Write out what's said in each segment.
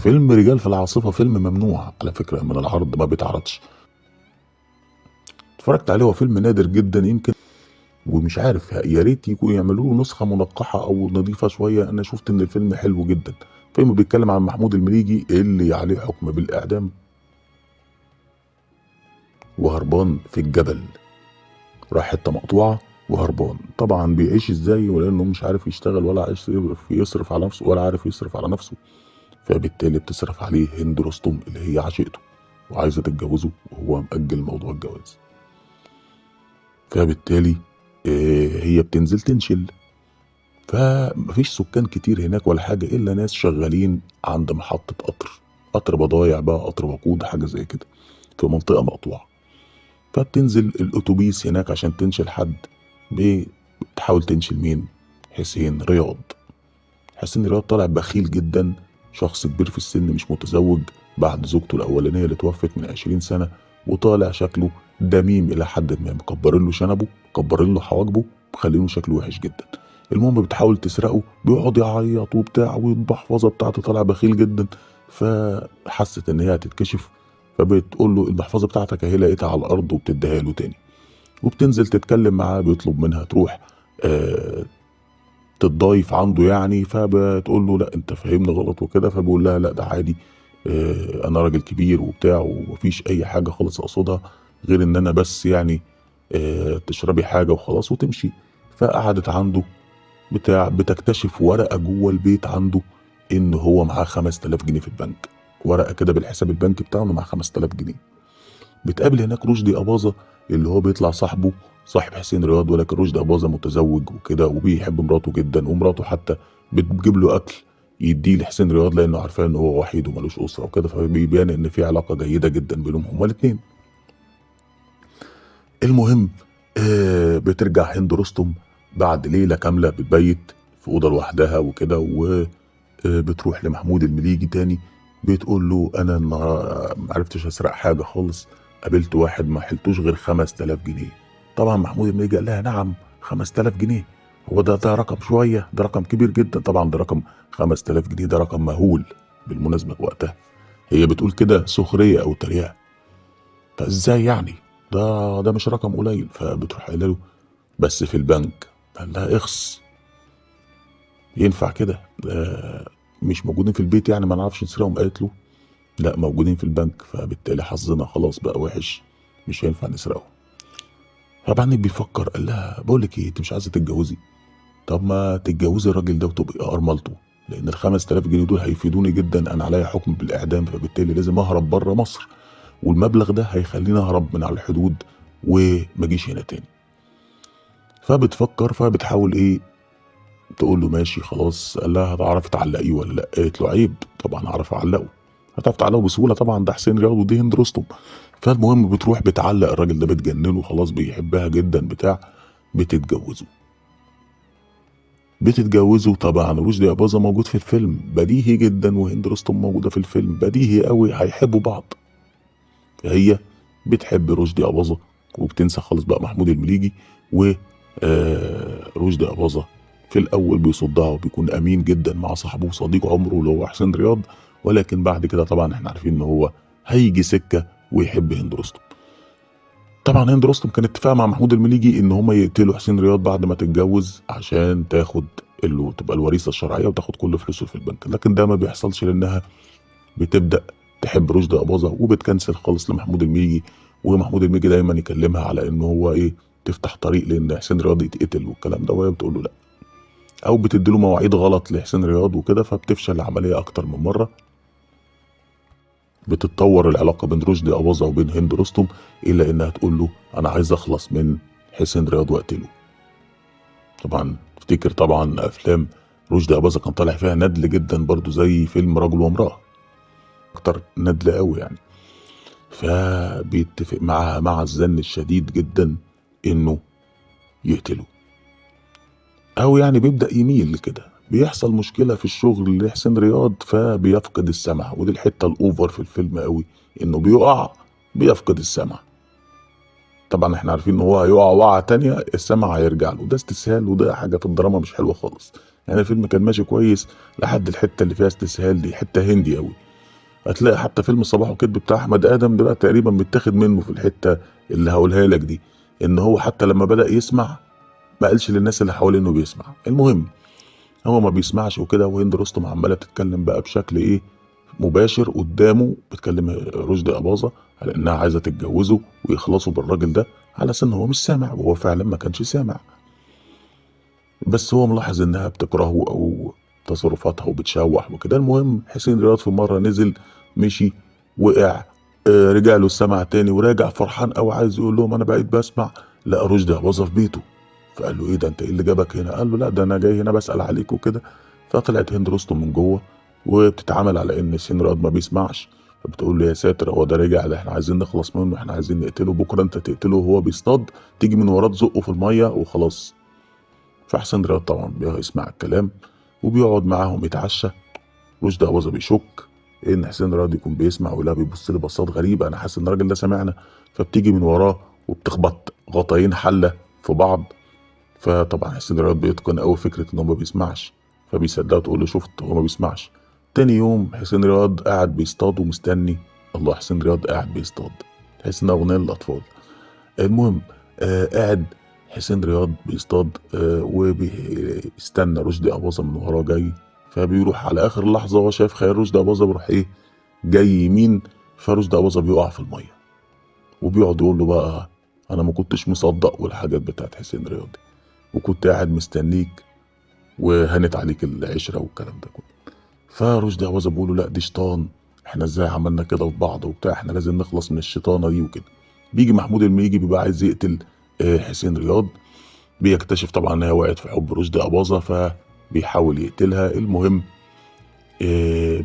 فيلم رجال في العاصفة فيلم ممنوع على فكرة من العرض، ما بيتعرضش. اتفرجت عليه، هو فيلم نادر جدا يمكن، ومش عارف يا ريت يكون يعملوا له نسخة منقحة او نظيفة شوية. انا شفت ان الفيلم حلو جدا. فيلم بيتكلم عن محمود المليجي اللي عليه حكم بالاعدام وهربان في الجبل، راح حته مقطوعه وهربان. طبعا بيعيش ازاي ولانه مش عارف يشتغل ولا عايز يصرف على نفسه ولا عارف يصرف على نفسه، فبالتالي بتصرف عليه هند رستم اللي هي عشيقته وعايزه تتجوزه وهو مأجل موضوع الجواز. فبالتالي هي بتنزل تنشل، فمفيش سكان كتير هناك ولا حاجه الا ناس شغالين عند محطه قطر بضايع بقى، قطر وقود حاجه زي كده، في منطقه مقطوعه. فبتنزل الاتوبيس هناك عشان تنشل حد. بتحاول تنشل مين؟ حسين رياض. حسين رياض طالع بخيل جدا، شخص كبير في السن مش متزوج بعد زوجته الاولانيه اللي توفت من 20 سنه، وطالع شكله دميم الى حد ما، مكبرين له شنبه، مكبرين له حواجبه، مخلينه شكله وحش جدا. المهم بتحاول تسرقه، بيقعد يعيط وبتاع، والمحفظه بتاعته طالع بخيل جدا. فحست ان هي هتتكشف، فبتقول له المحفظه بتاعتك اهي، لقيتها على الارض، وبتديها له تاني. وبتنزل تتكلم معاه، بيطلب منها تروح تتضايف عنده يعني. فبتقول له لا انت فاهمني غلط وكده، فبيقول لها لا ده عادي، انا راجل كبير وبتاع ومفيش اي حاجه خالص اقصدها غير ان انا بس يعني تشربي حاجه وخلاص وتمشي. فقعدت عنده بتاع، بتكتشف ورقه جوه البيت عنده ان هو معاه 5000 جنيه في البنك، ورقه كده بالحساب البنكي بتاعه انه معاه 5000 جنيه. بتقابل هناك رشدي أباظة اللي هو بيطلع صاحبه، صاحب حسين رياض، ولكن رشدي أباظة متزوج وكده وبيحب مراته جدا، ومراته حتى بتجيب له أكل يديه لحسين رياض لأنه عارفاه إن هو وحيد ومالوش أسرة وكده، فبيبان إن في علاقة جيدة جدا بينهم هما الاتنين. المهم بترجع هند رستم بعد ليلة كاملة بتبيت في أوضة لوحدها وكده، وبتروح لمحمود المليجي تاني. بتقول له أنا معرفتش أسرق حاجة خالص، قابلت واحد ما حلتوش غير 5000 جنيه. طبعا محمود المليجي قال لها نعم 5000 جنيه، هو ده رقم شوية؟ ده رقم كبير جدا. طبعا ده رقم 5000 جنيه، ده رقم مهول بالمناسبة وقتها. هي بتقول كده سخرية أو تريقة، فازاي يعني؟ ده مش رقم قليل. فبتروح قايله له بس في البنك. قال لها اخس، ينفع كده؟ مش موجودين في البيت يعني ما نعرفش نسرقهم؟ قالت له لا موجودين في البنك، فبالتالي حظنا خلاص بقى وحش، مش هينفع نسرقهم. فبعدين بيفكر، قال لها بقول لك ايه، انت مش عايزه تتجوزي؟ طب ما تتجوزي الراجل ده وتبقي ارملته، لان ال 5000 جنيه دول هيفيدوني جدا، انا عليا حكم بالاعدام، فبالتالي لازم اهرب بره مصر، والمبلغ ده هيخليني اهرب من على الحدود وما اجيش هنا تاني. فبتفكر، فبتحاول ايه تقول له ماشي خلاص. قال لها هتعرفي تعلقيه ولا لا؟ قالت له عيب، طبعا هعرف اعلقه. هتعرف تعلقه بسهوله طبعا، ده حسين رياض ودي هند رستم. فالمهم بتروح بتعلق الراجل ده، بتجننه خلاص، بيحبها جدا بتاع. بتتجوزوا طبعا. رشدي اباظه موجود في الفيلم بديهي جدا، وهند رستم موجوده في الفيلم بديهي قوي، هيحبوا بعض. فهي بتحب رشدي اباظه وبتنسى خالص بقى محمود المليجي. و رشدي اباظه في الاول بيصدها وبيكون امين جدا مع صاحبه وصديق عمره اللي هو حسين رياض، ولكن بعد كده طبعا احنا عارفين ان هو هيجي سكه ويحب هند رستم. طبعا هند رستم كان اتفاق مع محمود المليجي ان هما يقتلوا حسين رياض بعد ما تتجوز عشان تاخد اللي تبقى الوريثه الشرعيه وتاخد كل فلوسه في البنك، لكن ده ما بيحصلش لانها بتبدا تحب رشدي اباظه وبتكنسل خالص لمحمود المليجي. ومحمود المليجي دايما يكلمها على ان هو ايه، تفتح طريق لان حسين رياض يتقتل والكلام ده، وهي بتقول له لا، او بتديله مواعيد غلط لحسين رياض وكده، فبتفشل العمليه اكتر من مره. بتتطور العلاقه بين رشدي اباظه وبين هند رستم الا انها تقول له انا عايز اخلص من حسين رياض واقتله. طبعا افتكر طبعا افلام رشدي اباظه كان طالع فيها ندل جدا برضو زي فيلم رجل وامراه، اكتر ندل قوي يعني. فبيتفق معاها مع الزن الشديد جدا انه يقتله، او يعني بيبدأ يميل كده. بيحصل مشكلة في الشغل لحسين رياض فبيفقد السمع، ودي الحتة الاوفر في الفيلم قوي، انه بيقع بيفقد السمع. طبعا احنا عارفين ان هو هيقع وقعة تانية السمع هيرجع له، ده استسهال، وده حاجة في الدراما مش حلوة خالص. يعني الفيلم كان ماشي كويس لحد الحتة اللي فيها استسهال دي، حتة هندي قوي. هتلاقي حتى فيلم الصباح وكذب بتاع احمد ادم ده بقى تقريبا متاخد منه في الحته اللي هقولها لك دي، ان هو حتى لما بدا يسمع ما قالش للناس اللي حواليه انه بيسمع. المهم هو ما بيسمعش وكده، وهند رستم عماله تتكلم بقى بشكل ايه مباشر قدامه، بتكلم رشدي اباظه على انها عايزه تتجوزه ويخلصوا بالراجل ده، على اساس ان هو مش سامع، وهو فعلا ما كانش سامع. بس هو ملاحظ انها بتكرهه او تصرفاتها وبتشوح وكده. المهم حسين رياض في مره نزل مشي وقع، رجع له السمع تاني وراجع فرحان قوي عايز يقول لهم انا بقيت بسمع، لقى رشدي اباظه في بيته. فقال له ايه ده، انت ايه اللي جابك هنا؟ قال له لا ده انا جاي هنا بسال عليك وكده. فطلعت هند رستم من جوه وبتتعامل على ان حسين رياض ما بيسمعش، فبتقول له يا ساتر هو ده رجع، ده احنا عايزين نخلص منه، احنا عايزين نقتله، بكره انت تقتله وهو بيصطاد تيجي من وراه تزقه في الميه وخلاص. فحسين رياض طبعا بيسمع الكلام وبيقعد معاهم يتعشى. رشدي أباظة بيشك ان حسين رياض يكون بيسمع، ولا بيبص لي بصات غريبه، انا حاسس ان الراجل ده سامعنا. فبتيجي من وراه وبتخبط غطاين حله في بعض. فطبعا حسين رياض بيتقن قوي فكره ان هو ما بيسمعش، فبيصدقها تقول له شفت هو ما بيسمعش. تاني يوم حسين رياض قاعد بيصطاد ومستني. الله، حسين رياض قاعد بيصطاد، تحس انها اغنيه للاطفال. المهم قاعد حسين رياض بيصطاد وبيستنى رشدي أباظة من وراه جاي. فبيروح على آخر لحظة وهو شايف خيال رشدي أباظة بيروح إيه جاي يمين، فرشدي أباظة بيقع في المية. وبيقعد يقول له بقى أنا ما كنتش مصدق والحاجات بتاعت حسين رياض دي، وكنت قاعد مستنيك وهنت عليك العشرة والكلام ده كله. فرشدي أباظة بيقول له لا دي شيطان، احنا ازاي عملنا كده في بعض وبتاع، احنا لازم نخلص من الشيطانة دي وكده. بيجي محمود المليجي بيبقى عايز يقتل حسين رياض، بيكتشف طبعا انها وقعت في حب رشدي أباظة فبيحاول يقتلها. المهم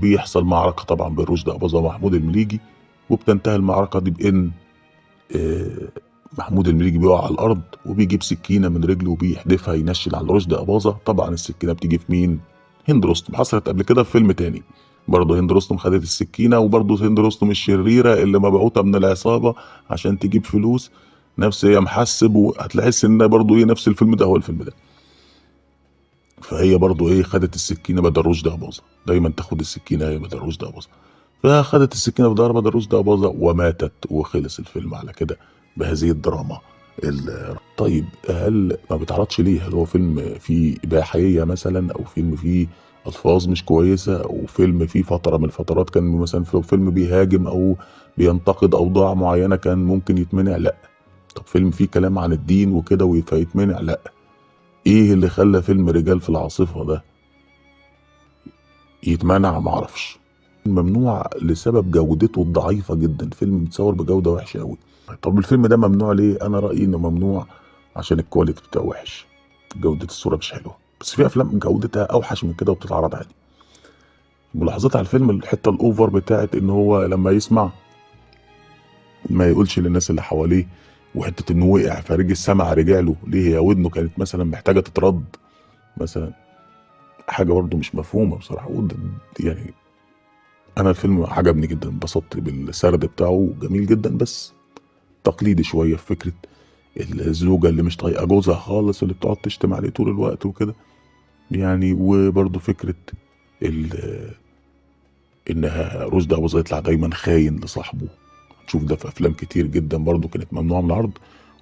بيحصل معركة طبعا بين رشدي أباظة ومحمود المليجي، وبتنتهي المعركة دي بإن آه، محمود المليجي بيقع على الأرض وبيجيب سكينة من رجله وبيحدفها ينشل على رشدي أباظة. طبعا السكينة بتيجي في مين؟ هند رستم. حصلت قبل كده في فيلم تاني برضه، هند رستم خدت السكينة، وبرضه هند رستم الشريرة اللي مبعوثة من العصابة عشان تجيب فلوس، نفس هي محسب، وهتحس ان برضه ايه نفس الفيلم ده هو الفيلم ده. فهي برضه ايه خدت السكينة بدل رشدي أباظة، دايما تاخد السكينة هي بدل رشدي أباظة. فخدت السكينة في ظهرها بدل رشدي أباظة وماتت، وخلص الفيلم على كده بهذه الدراما. طيب هل ما بيتعرضش ليه؟ هل هو فيلم فيه إباحية مثلا، أو فيلم فيه ألفاظ مش كويسة، أو فيلم فيه فترة من الفترات كان مثلا فيلم بيهاجم أو بينتقد أوضاع معينة كان ممكن يتمنع؟ لأ. طب فيلم فيه كلام عن الدين وكده فيتمنع؟ لأ. إيه اللي خلى فيلم رجال في العاصفة ده يتمنع؟ معرفش. ممنوع لسبب جودته الضعيفة جدا، فيلم متصور بجودة وحشة أوي. طب الفيلم ده ممنوع ليه؟ أنا رأيي إنه ممنوع عشان الكواليتي بتاعه وحش، جودة الصورة مش حلوة. بس في أفلام جودتها أوحش من كده وبتتعرض عادي. ملاحظات على الفيلم الحتة الأوفر بتاعت إن هو لما يسمع ما يقولش للناس اللي حواليه، وحتة إنه وقع فرجع السمع رجع له ليه، هي ودنه كانت مثلا محتاجة تترد مثلا، حاجة برضه مش مفهومة بصراحة. يعني أنا الفيلم عجبني جدا، انبسطت بالسرد بتاعه جميل جدا، بس تقليدي شوية في فكرة الزوجة اللي مش طايقة جوزها خالص، اللي بتقعد تشتم عليه طول الوقت وكده يعني. وبرضه فكرة انها رشدي أباظة يطلع دايما خاين لصاحبه، هتشوف ده في افلام كتير جدا برضه كانت ممنوعة من العرض.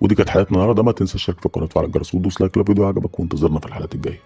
ودي كانت حلقتنا النهارده، ما تنساش تشترك في القناة وتفعل الجرس وتدوس لايك لو الفيديو عجبك، وانتظرنا في الحلقات الجاية.